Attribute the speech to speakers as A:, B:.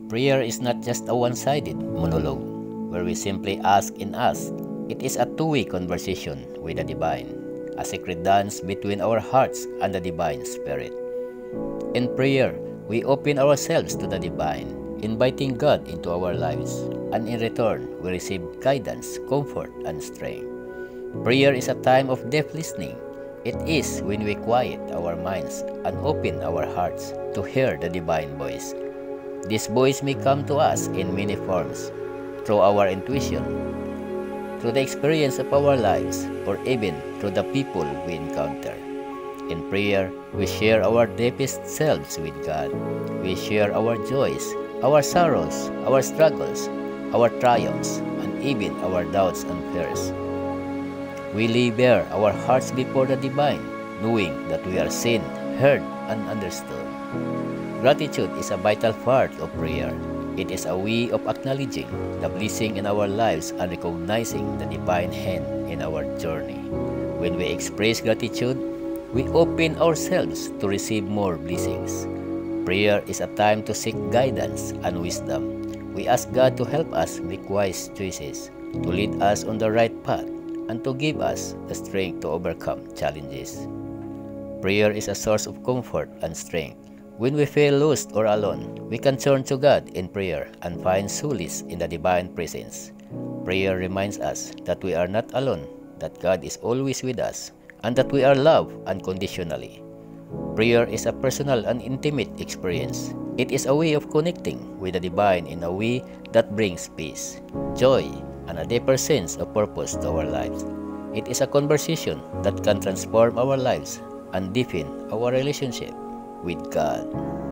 A: Prayer is not just a one-sided monologue where we simply ask and ask. It is a two-way conversation with the divine, a sacred dance between our hearts and the divine spirit. In prayer, we open ourselves to the divine, inviting God into our lives, and in return, we receive guidance, comfort, and strength. Prayer is a time of deep listening. It is when we quiet our minds and open our hearts to hear the divine voice. This voice may come to us in many forms, through our intuition, through the experience of our lives, or even through the people we encounter. In prayer, we share our deepest selves with God. We share our joys, our sorrows, our struggles, our triumphs, and even our doubts and fears. We lay bare our hearts before the divine, knowing that we are seen, heard, and understood. Gratitude is a vital part of prayer. It is a way of acknowledging the blessing in our lives and recognizing the divine hand in our journey. When we express gratitude, we open ourselves to receive more blessings. Prayer is a time to seek guidance and wisdom. We ask God to help us make wise choices, to lead us on the right path, and to give us the strength to overcome challenges. Prayer is a source of comfort and strength. When we feel lost or alone, we can turn to God in prayer and find solace in the divine presence. Prayer reminds us that we are not alone, that God is always with us, and that we are loved unconditionally. Prayer is a personal and intimate experience. It is a way of connecting with the divine in a way that brings peace, joy, and a deeper sense of purpose to our lives. It is a conversation that can transform our lives and deepen our relationship with God.